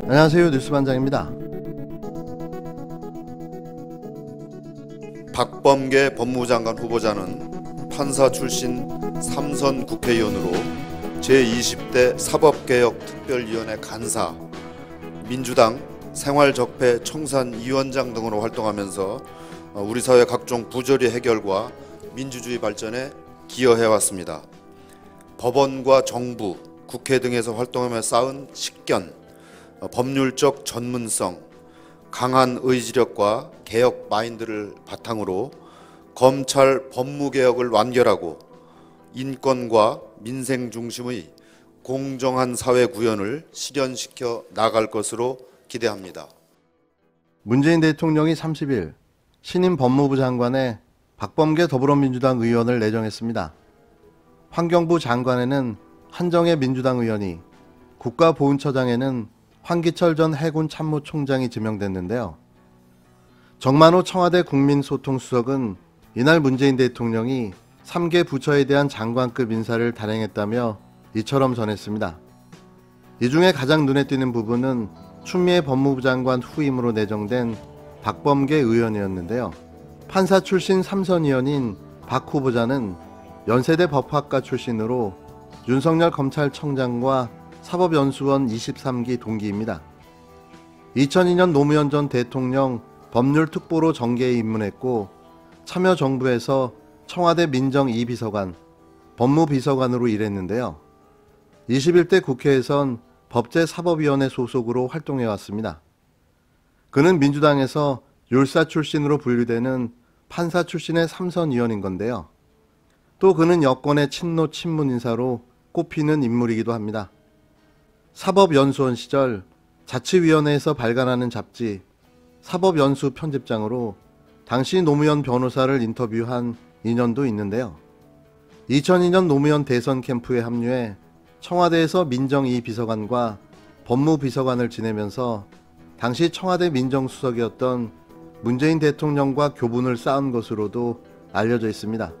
안녕하세요. 뉴스반장입니다. 박범계 법무부 장관 후보자는 판사 출신 3선 국회의원으로 제20대 사법개혁특별위원회 간사, 민주당 생활적폐 청산위원장 등으로 활동하면서 우리 사회 각종 부조리 해결과 민주주의 발전에 기여해왔습니다. 법원과 정부, 국회 등에서 활동하며 쌓은 식견, 법률적 전문성, 강한 의지력과 개혁 마인드를 바탕으로 검찰 법무개혁을 완결하고 인권과 민생 중심의 공정한 사회 구현을 실현시켜 나갈 것으로 기대합니다. 문재인 대통령이 30일 신임 법무부 장관에 박범계 더불어민주당 의원을 내정했습니다. 환경부 장관에는 한정혜 민주당 의원이, 국가보훈처장에는 황기철 전 해군 참모총장이 지명됐는데요. 정만호 청와대 국민소통수석은 이날 문재인 대통령이 3개 부처에 대한 장관급 인사를 단행했다며 이처럼 전했습니다. 이 중에 가장 눈에 띄는 부분은 추미애 법무부 장관 후임으로 내정된 박범계 의원이었는데요. 판사 출신 3선 의원인 박 후보자는 연세대 법학과 출신으로 윤석열 검찰청장과 사법연수원 23기 동기입니다. 2002년 노무현 전 대통령 법률특보로 정계에 입문했고 참여정부에서 청와대 민정 2비서관, 법무비서관으로 일했는데요. 21대 국회에선 법제사법위원회 소속으로 활동해왔습니다. 그는 민주당에서 율사 출신으로 분류되는 판사 출신의 3선 의원인 건데요. 또 그는 여권의 친노 친문 인사로 꼽히는 인물이기도 합니다. 사법연수원 시절 자치위원회에서 발간하는 잡지 사법연수 편집장으로 당시 노무현 변호사를 인터뷰한 인연도 있는데요. 2002년 노무현 대선 캠프에 합류해 청와대에서 민정 2비서관과 법무비서관을 지내면서 당시 청와대 민정수석이었던 문재인 대통령과 교분을 쌓은 것으로도 알려져 있습니다.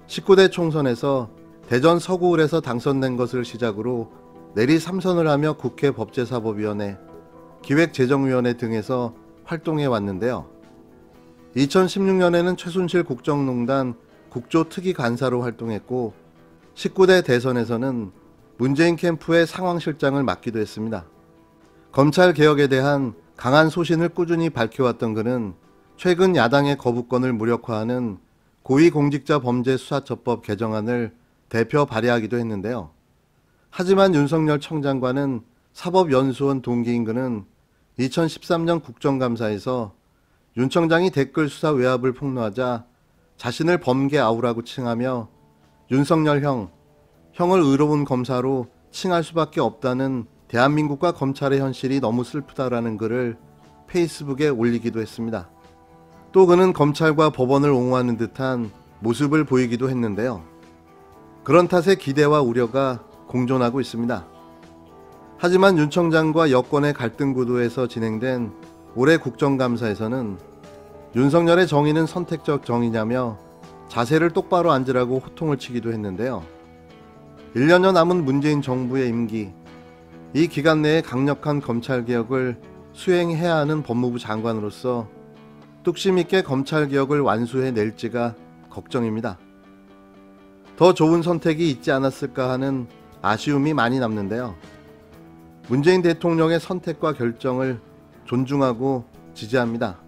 19대 총선에서 대전 서구을에서 당선된 것을 시작으로 내리 3선을 하며 국회 법제사법위원회, 기획재정위원회 등에서 활동해 왔는데요. 2016년에는 최순실 국정농단 국조특위간사로 활동했고 19대 대선에서는 문재인 캠프의 상황실장을 맡기도 했습니다. 검찰개혁에 대한 강한 소신을 꾸준히 밝혀왔던 그는 최근 야당의 거부권을 무력화하는 고위공직자범죄수사처법 개정안을 대표 발의하기도 했는데요. 하지만 윤석열 청장과는 사법연수원 동기인 그는 2013년 국정감사에서 윤 청장이 댓글 수사 외압을 폭로하자 자신을 범계 아우라고 칭하며 윤석열 형을 의로운 검사로 칭할 수밖에 없다는 대한민국과 검찰의 현실이 너무 슬프다라는 글을 페이스북에 올리기도 했습니다. 또 그는 검찰과 법원을 옹호하는 듯한 모습을 보이기도 했는데요. 그런 탓에 기대와 우려가 공존하고 있습니다. 하지만 윤 청장과 여권의 갈등 구도에서 진행된 올해 국정감사에서는 윤석열의 정의는 선택적 정의냐며 자세를 똑바로 앉으라고 호통을 치기도 했는데요. 1년여 남은 문재인 정부의 임기, 이 기간 내에 강력한 검찰개혁을 수행해야 하는 법무부 장관으로서 뚝심 있게 검찰개혁을 완수해낼지가 걱정입니다. 더 좋은 선택이 있지 않았을까 하는 아쉬움이 많이 남는데요. 문재인 대통령의 선택과 결정을 존중하고 지지합니다.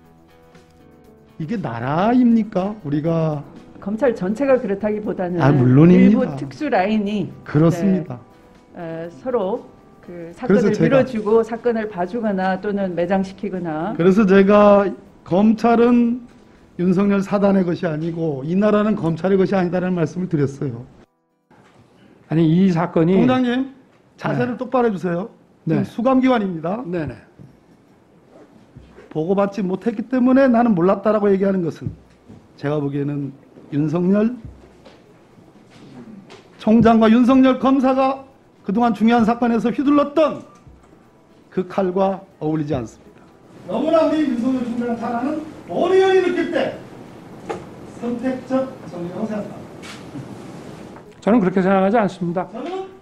이게 나라입니까? 우리가 검찰 전체가 그렇다기보다는 물론입니다. 일부 특수 라인이 그렇습니다. 서로 그 사건을 밀어주고 사건을 봐주거나 또는 매장시키거나. 그래서 제가 검찰은 윤석열 사단의 것이 아니고 이 나라는 검찰의 것이 아니다라는 말씀을 드렸어요. 아니 이 사건이 총장님 자세를 똑바로 해주세요. 네. 수감기관입니다. 네네. 보고받지 못했기 때문에 나는 몰랐다라고 얘기하는 것은 제가 보기에는 윤석열 총장과 윤석열 검사가 그동안 중요한 사건에서 휘둘렀던 그 칼과 어울리지 않습니다. 너무나 우리 윤석열 총장을 잘 아는 온 의원이 느낄 때 선택적 정의라고 생각합니다. 저는 그렇게 생각하지 않습니다.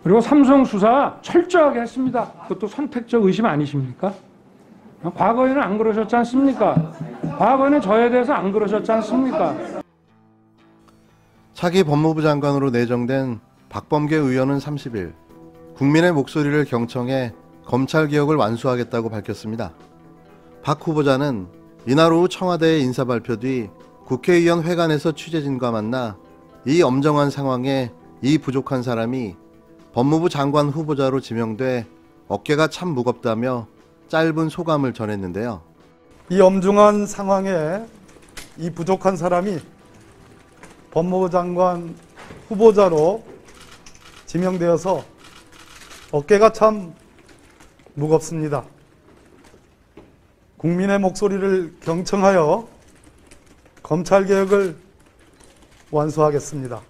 그리고 삼성 수사 철저하게 했습니다. 그것도 선택적 의심 아니십니까? 과거에는 안 그러셨지 않습니까? 과거에는 저에 대해서 안 그러셨지 않습니까? 차기 법무부 장관으로 내정된 박범계 의원은 30일 국민의 목소리를 경청해 검찰개혁을 완수하겠다고 밝혔습니다. 박 후보자는 이날 오후 청와대의 인사발표 뒤 국회의원 회관에서 취재진과 만나 이 엄정한 상황에 이 부족한 사람이 법무부 장관 후보자로 지명돼 어깨가 참 무겁다며 짧은 소감을 전했는데요. 이 엄중한 상황에 이 부족한 사람이 법무부 장관 후보자로 지명되어서 어깨가 참 무겁습니다. 국민의 목소리를 경청하여 검찰개혁을 완수하겠습니다.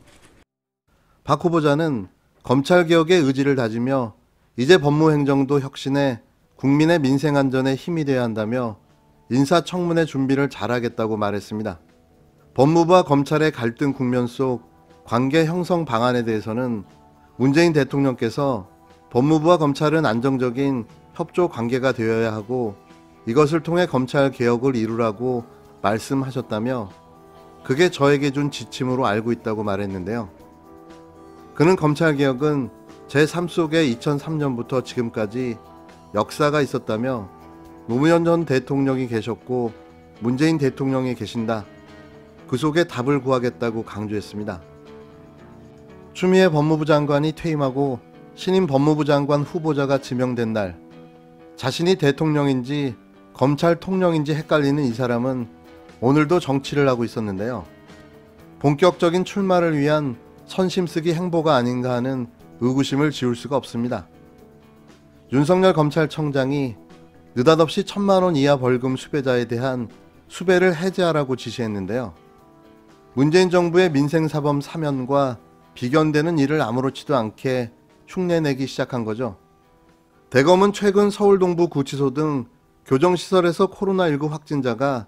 박 후보자는 검찰개혁의 의지를 다지며 이제 법무행정도 혁신해 국민의 민생안전에 힘이 돼야 한다며 인사청문회 준비를 잘하겠다고 말했습니다. 법무부와 검찰의 갈등 국면 속 관계 형성 방안에 대해서는 문재인 대통령께서 법무부와 검찰은 안정적인 협조 관계가 되어야 하고 이것을 통해 검찰 개혁을 이루라고 말씀하셨다며 그게 저에게 준 지침으로 알고 있다고 말했는데요. 그는 검찰 개혁은 제 삶 속에 2003년부터 지금까지 역사가 있었다며 노무현 전 대통령이 계셨고 문재인 대통령이 계신다. 그 속에 답을 구하겠다고 강조했습니다. 추미애 법무부 장관이 퇴임하고 신임 법무부 장관 후보자가 지명된 날 자신이 대통령인지 검찰 통령인지 헷갈리는 이 사람은 오늘도 정치를 하고 있었는데요. 본격적인 출마를 위한 선심쓰기 행보가 아닌가 하는 의구심을 지울 수가 없습니다. 윤석열 검찰청장이 느닷없이 1,000만 원 이하 벌금 수배자에 대한 수배를 해제하라고 지시했는데요. 문재인 정부의 민생사범 사면과 비견되는 일을 아무렇지도 않게 흉내내기 시작한 거죠. 대검은 최근 서울 동부 구치소 등 교정시설에서 코로나19 확진자가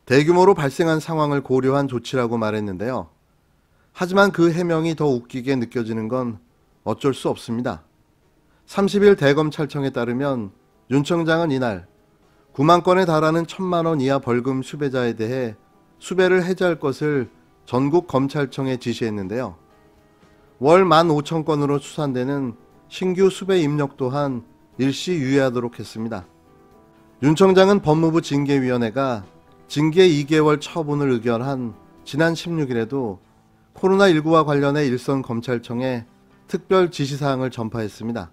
대규모로 발생한 상황을 고려한 조치라고 말했는데요. 하지만 그 해명이 더 웃기게 느껴지는 건 어쩔 수 없습니다. 30일 대검찰청에 따르면 윤 청장은 이날 9만 건에 달하는 1,000만 원 이하 벌금 수배자에 대해 수배를 해제할 것을 전국 검찰청에 지시했는데요. 월 15,000건으로 추산되는 신규 수배 입력 또한 일시 유예하도록 했습니다. 윤 청장은 법무부 징계위원회가 징계 2개월 처분을 의결한 지난 16일에도 코로나19와 관련해 일선 검찰청에 특별 지시사항을 전파했습니다.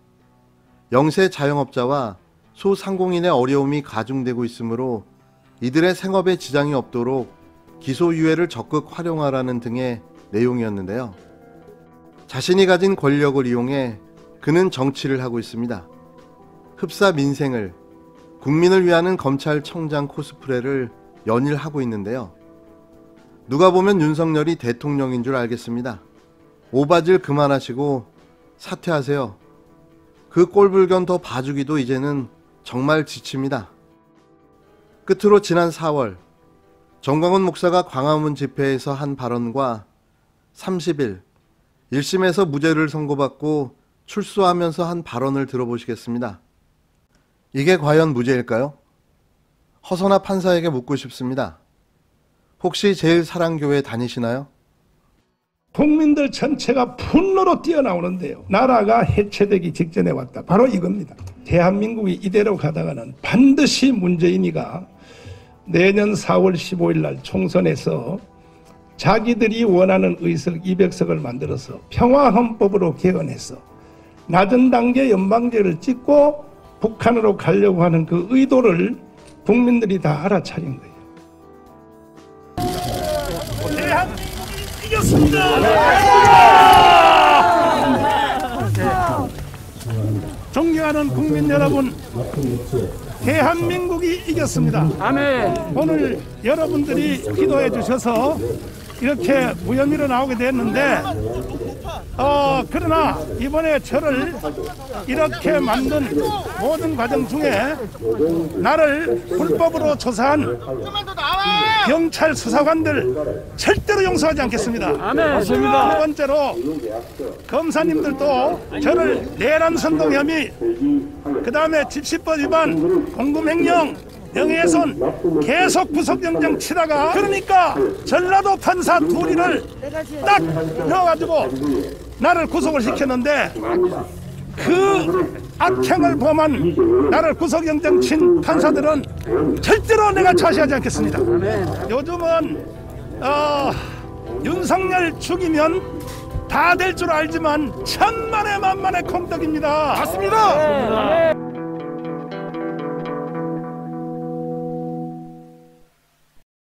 영세 자영업자와 소상공인의 어려움이 가중되고 있으므로 이들의 생업에 지장이 없도록 기소유예를 적극 활용하라는 등의 내용이었는데요. 자신이 가진 권력을 이용해 그는 정치를 하고 있습니다. 흡사 민생을, 국민을 위하는 검찰청장 코스프레를 연일 하고 있는데요. 누가 보면 윤석열이 대통령인 줄 알겠습니다. 오바질 그만하시고 사퇴하세요. 그 꼴불견 더 봐주기도 이제는 정말 지칩니다. 끝으로 지난 4월 정광훈 목사가 광화문 집회에서 한 발언과 30일 1심에서 무죄를 선고받고 출소하면서 한 발언을 들어보시겠습니다. 이게 과연 무죄일까요? 허선아 판사에게 묻고 싶습니다. 혹시 제일사랑교회 다니시나요? 국민들 전체가 분노로 뛰어나오는데요. 나라가 해체되기 직전에 왔다. 바로 이겁니다. 대한민국이 이대로 가다가는 반드시 문재인이가 내년 4월 15일 날 총선에서 자기들이 원하는 의석 200석을 만들어서 평화헌법으로 개헌해서 낮은 단계 연방제를 찍고 북한으로 가려고 하는 그 의도를 국민들이 다 알아차린 거예요. 대한민국이 이겼습니다. 존경하는 국민 여러분, 대한민국이 이겼습니다. 아멘. 오늘 여러분들이 기도해 주셔서 이렇게 무혐의로 나오게 됐는데 그러나 이번에 저를 이렇게 만든 모든 과정 중에 나를 불법으로 조사한 경찰 수사관들 절대로 용서하지 않겠습니다. 맞습니다. 두 번째로 검사님들도 저를 내란 선동 혐의, 그 다음에 집시법 위반, 공금횡령, 명예훼손 계속 구속영장 치다가 그러니까 전라도 판사 둘이를 딱 넣어가지고 나를 구속을 시켰는데 그 악행을 범한 나를 구속영장 친 판사들은 절대로 내가 차시하지 않겠습니다. 요즘은 윤석열 죽이면 다 될 줄 알지만 천만의 만만의 콩떡입니다. 맞습니다.